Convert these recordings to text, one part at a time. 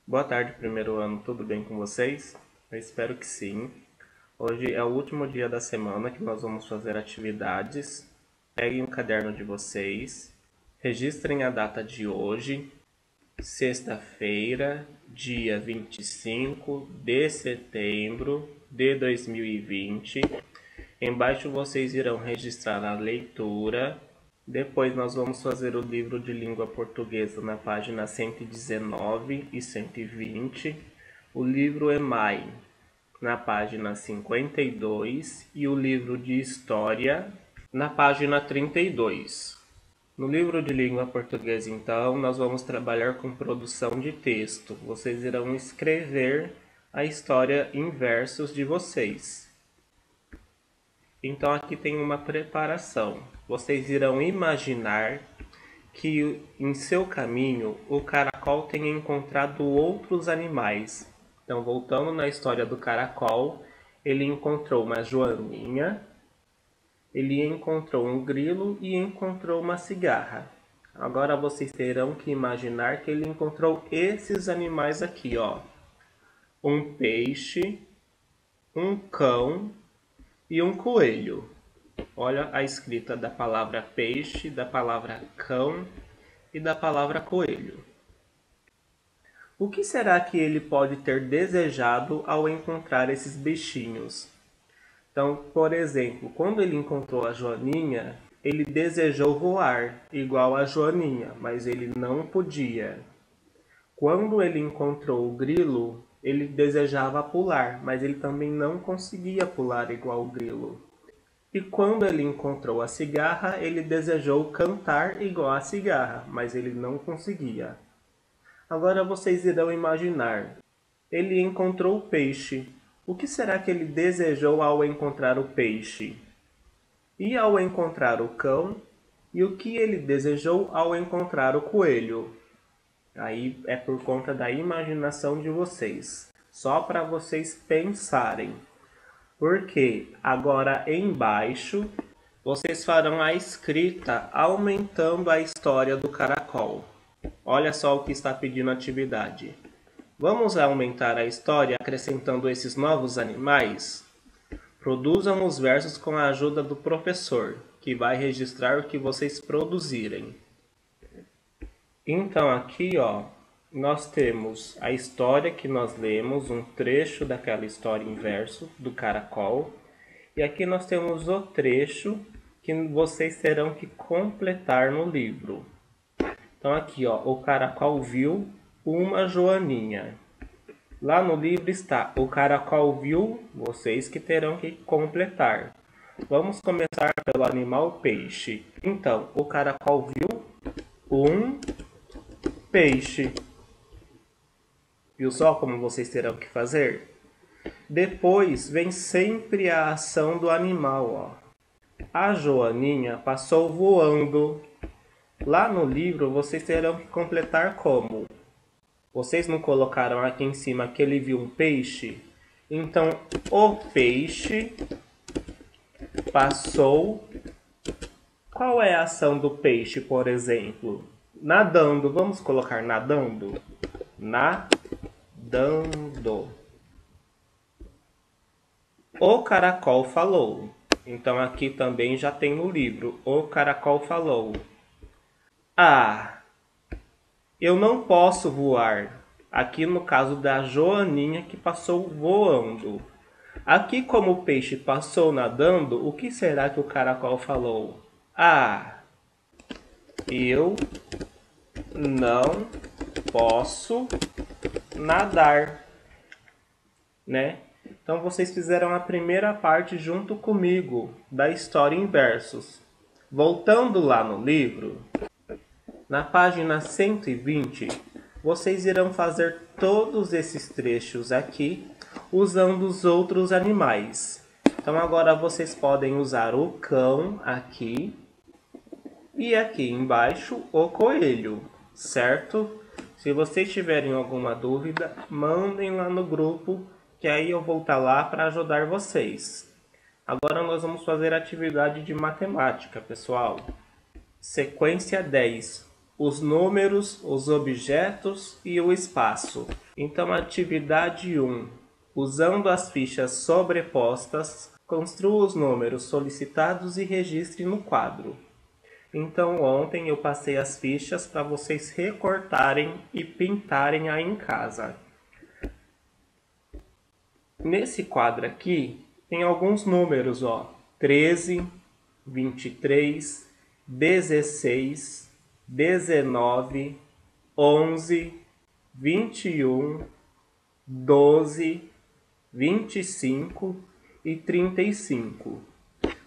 Boa tarde, primeiro ano, tudo bem com vocês? Eu espero que sim. Hoje é o último dia da semana que nós vamos fazer atividades. Peguem o caderno de vocês, registrem a data de hoje, sexta-feira, dia 25 de setembro de 2020. Embaixo vocês irão registrar a leitura. Depois nós vamos fazer o livro de língua portuguesa na página 119 e 120, o livro EMAI na página 52 e o livro de história na página 32. No livro de língua portuguesa, então, nós vamos trabalhar com produção de texto. Vocês irão escrever a história em versos de vocês. Então aqui tem uma preparação. Vocês irão imaginar que em seu caminho o caracol tenha encontrado outros animais. Então, voltando na história do caracol, ele encontrou uma joaninha, ele encontrou um grilo e encontrou uma cigarra. Agora vocês terão que imaginar que ele encontrou esses animais aqui, ó. Um peixe, um cão e um coelho. Olha a escrita da palavra peixe, da palavra cão e da palavra coelho. O que será que ele pode ter desejado ao encontrar esses bichinhos? Então, por exemplo, quando ele encontrou a joaninha, ele desejou voar, igual a joaninha, mas ele não podia. Quando ele encontrou o grilo, ele desejava pular, mas ele também não conseguia pular igual o grilo. E quando ele encontrou a cigarra, ele desejou cantar igual a cigarra, mas ele não conseguia. Agora vocês irão imaginar. Ele encontrou o peixe. O que será que ele desejou ao encontrar o peixe? E ao encontrar o cão? E o que ele desejou ao encontrar o coelho? Aí é por conta da imaginação de vocês. Só para vocês pensarem. Porque agora embaixo vocês farão a escrita aumentando a história do caracol. Olha só o que está pedindo a atividade. Vamos aumentar a história acrescentando esses novos animais? Produzam os versos com a ajuda do professor, que vai registrar o que vocês produzirem. Então aqui, ó, nós temos a história que nós lemos, um trecho daquela história em verso do caracol. E aqui nós temos o trecho que vocês terão que completar no livro. Então aqui, ó, o caracol viu uma joaninha. Lá no livro está, o caracol viu, vocês que terão que completar. Vamos começar pelo animal peixe. Então, o caracol viu um peixe. Viu só como vocês terão que fazer? Depois vem sempre a ação do animal, ó. A joaninha passou voando. Lá no livro vocês terão que completar como? Vocês não colocaram aqui em cima que ele viu um peixe? Então, o peixe passou. Qual é a ação do peixe, por exemplo? Nadando. Vamos colocar nadando? Nadando. O caracol falou. Então aqui também já tem no livro. O caracol falou. Ah, eu não posso voar. Aqui no caso da joaninha que passou voando. Aqui como o peixe passou nadando, o que será que o caracol falou? Ah, eu não posso nadar, né? Então vocês fizeram a primeira parte junto comigo da história em versos. Voltando lá no livro, na página 120, vocês irão fazer todos esses trechos aqui usando os outros animais. Então agora vocês podem usar o cão aqui e aqui embaixo o coelho, certo? Se vocês tiverem alguma dúvida, mandem lá no grupo, que aí eu vou estar lá para ajudar vocês. Agora nós vamos fazer a atividade de matemática, pessoal. Sequência 10. os números, os objetos e o espaço. Então, atividade 1. Usando as fichas sobrepostas, construa os números solicitados e registre no quadro. Então, ontem eu passei as fichas para vocês recortarem e pintarem aí em casa. Nesse quadro aqui, tem alguns números, ó. 13, 23, 16, 19, 11, 21, 12, 25 e 35.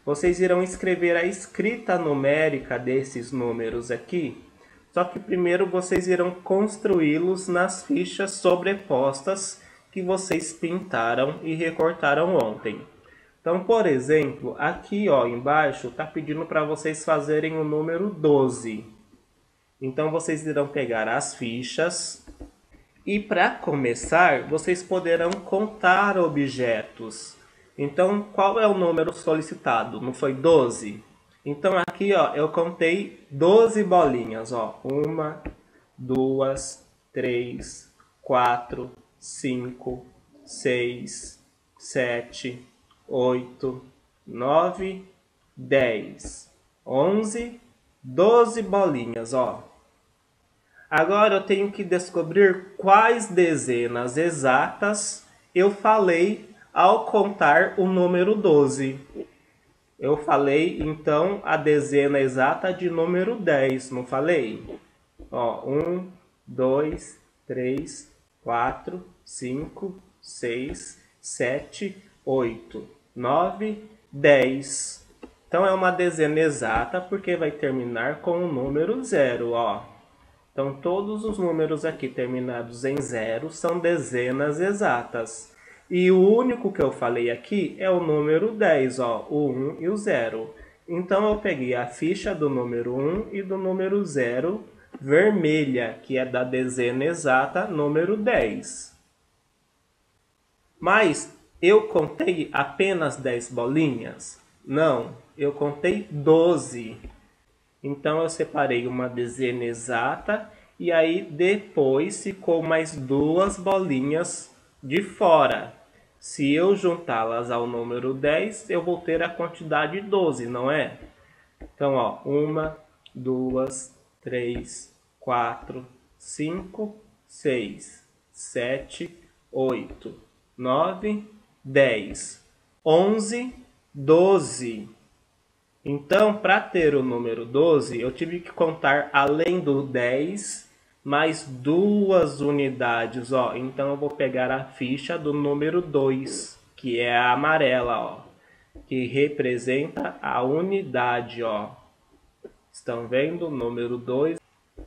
Vocês irão escrever a escrita numérica desses números aqui, só que primeiro vocês irão construí-los nas fichas sobrepostas que vocês pintaram e recortaram ontem. Então, por exemplo, aqui ó, embaixo está pedindo para vocês fazerem o número 12. Então, vocês irão pegar as fichas e para começar, vocês poderão contar objetos. Então, qual é o número solicitado? Não foi 12? Então, aqui ó, eu contei 12 bolinhas. Ó. 1, 2, 3, 4, 5, 6, 7, 8, 9, 10, 11, 12 bolinhas, ó. Agora eu tenho que descobrir quais dezenas exatas eu falei ao contar o número 12. Eu falei, então, a dezena exata de número 10, não falei? Ó, 1, 2, 3, 4, 5, 6, 7, 8, 9, 10. Então é uma dezena exata porque vai terminar com o número 0, ó. Então todos os números aqui terminados em 0 são dezenas exatas. E o único que eu falei aqui é o número 10, ó, o 1 e o 0. Então eu peguei a ficha do número 1 e do número 0 vermelha, que é da dezena exata número 10. Mas eu contei apenas 10 bolinhas? Não, eu contei 12. Então eu separei uma dezena exata e aí depois ficou mais 2 bolinhas de fora. Se eu juntá-las ao número 10, eu vou ter a quantidade 12, não é? Então, ó, 1, 2, 3, 4, 5, 6, 7, 8, 9, 10, 11, 12. Então, para ter o número 12, eu tive que contar além do 10, mais 2 unidades, ó. Então, eu vou pegar a ficha do número 2, que é a amarela, ó, que representa a unidade, ó. Estão vendo? O número 2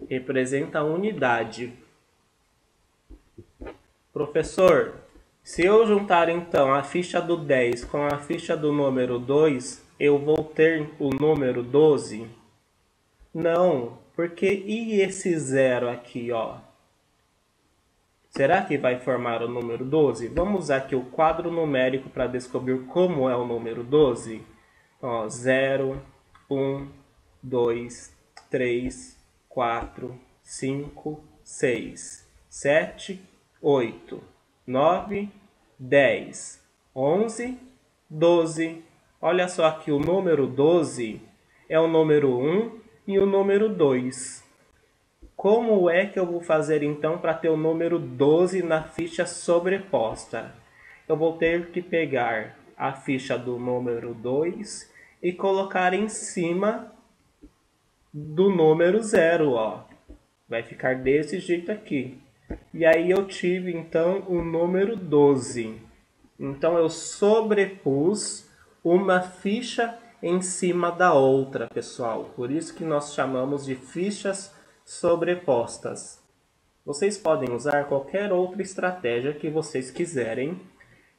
representa a unidade. Professor, se eu juntar então a ficha do 10 com a ficha do número 2, eu vou ter o número 12? Não, porque e esse 0 aqui, ó? Será que vai formar o número 12? Vamos usar aqui o quadro numérico para descobrir como é o número 12. Ó, 0, 1, 2, 3, 4, 5, 6, 7, 8, 9, 10, 11, 12. Olha só aqui, o número 12 é o número 1 e o número 2. Como é que eu vou fazer então para ter o número 12 na ficha sobreposta? Eu vou ter que pegar a ficha do número 2 e colocar em cima do número 0, ó. Vai ficar desse jeito aqui. E aí eu tive então o número 12. Então eu sobrepus uma ficha em cima da outra, pessoal. Por isso que nós chamamos de fichas sobrepostas. Vocês podem usar qualquer outra estratégia que vocês quiserem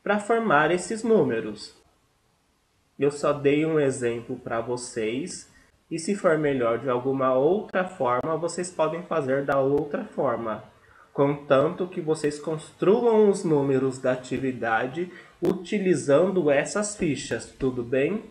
para formar esses números. Eu só dei um exemplo para vocês. E se for melhor de alguma outra forma, vocês podem fazer da outra forma, contanto que vocês construam os números da atividade utilizando essas fichas, tudo bem?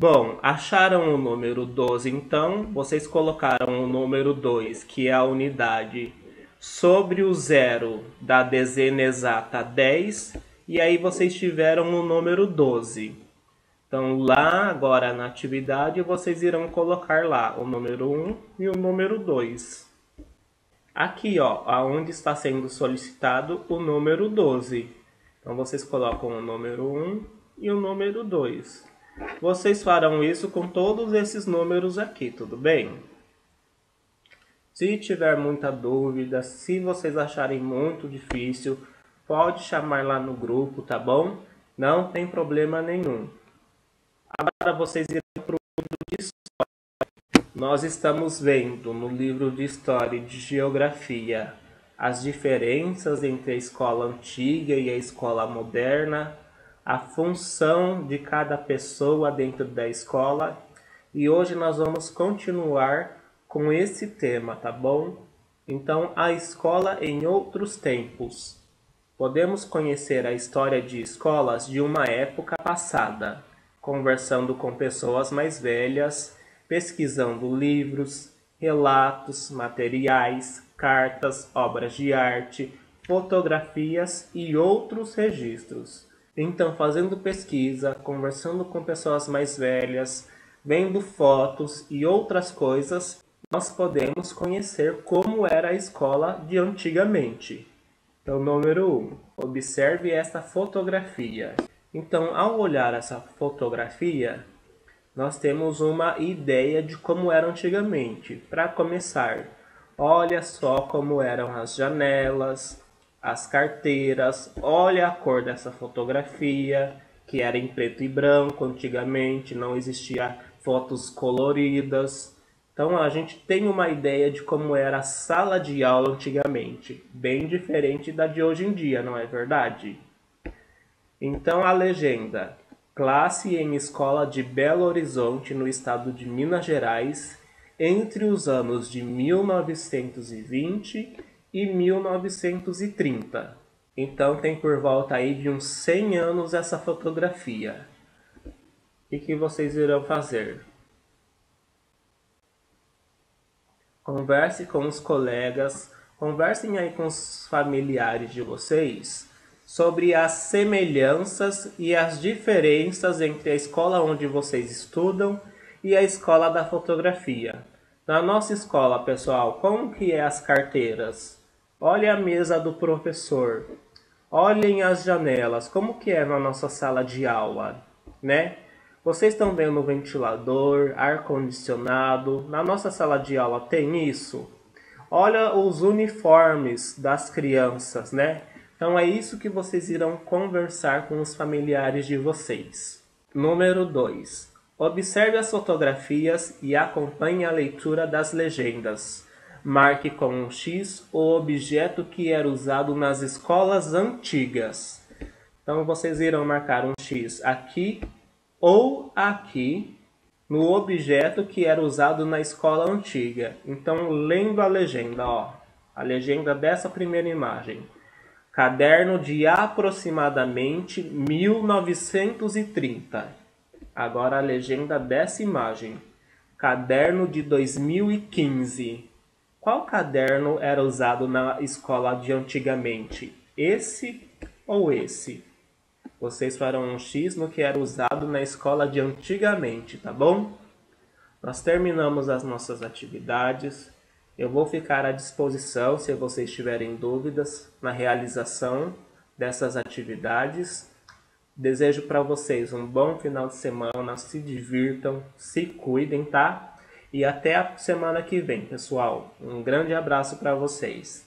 Bom, acharam o número 12, então vocês colocaram o número 2, que é a unidade, sobre o zero da dezena exata 10, e aí vocês tiveram o número 12. Então lá agora na atividade vocês irão colocar lá o número 1 e o número 2. Aqui ó, aonde está sendo solicitado o número 12. Então vocês colocam o número 1 e o número 2. Vocês farão isso com todos esses números aqui, tudo bem? Se tiver muita dúvida, se vocês acharem muito difícil, pode chamar lá no grupo, tá bom? Não tem problema nenhum. Agora vocês irão para o livro de História. Nós estamos vendo no livro de História e de Geografia as diferenças entre a escola antiga e a escola moderna, a função de cada pessoa dentro da escola, e hoje nós vamos continuar com esse tema, tá bom? Então, a escola em outros tempos. Podemos conhecer a história de escolas de uma época passada, conversando com pessoas mais velhas, pesquisando livros, relatos, materiais, cartas, obras de arte, fotografias e outros registros. Então, fazendo pesquisa, conversando com pessoas mais velhas, vendo fotos e outras coisas, nós podemos conhecer como era a escola de antigamente. Então, número 1. Observe esta fotografia. Então, ao olhar essa fotografia, nós temos uma ideia de como era antigamente. Para começar, olha só como eram as janelas, as carteiras, olha a cor dessa fotografia, que era em preto e branco antigamente, não existia fotos coloridas. Então a gente tem uma ideia de como era a sala de aula antigamente, bem diferente da de hoje em dia, não é verdade? Então a legenda: classe em escola de Belo Horizonte, no estado de Minas Gerais, entre os anos de 1920 e 1930. Então tem por volta aí de uns 100 anos essa fotografia. O que vocês irão fazer? Converse com os colegas, conversem aí com os familiares de vocês sobre as semelhanças e as diferenças entre a escola onde vocês estudam e a escola da fotografia. Na nossa escola, pessoal, como que é as carteiras? Olhem a mesa do professor. Olhem as janelas. Como que é na nossa sala de aula, né? Vocês estão vendo o ventilador, ar-condicionado. Na nossa sala de aula tem isso? Olha os uniformes das crianças, né? Então é isso que vocês irão conversar com os familiares de vocês. Número 2. Observe as fotografias e acompanhe a leitura das legendas. Marque com um X o objeto que era usado nas escolas antigas. Então vocês irão marcar um X aqui ou aqui no objeto que era usado na escola antiga. Então lendo a legenda, ó, a legenda dessa primeira imagem. Caderno de aproximadamente 1930. Agora a legenda dessa imagem. Caderno de 2015. Qual caderno era usado na escola de antigamente? Esse ou esse? Vocês farão um X no que era usado na escola de antigamente, tá bom? Nós terminamos as nossas atividades. Eu vou ficar à disposição se vocês tiverem dúvidas na realização dessas atividades. Desejo para vocês um bom final de semana, se divirtam, se cuidem, tá? E até a semana que vem, pessoal. Um grande abraço para vocês.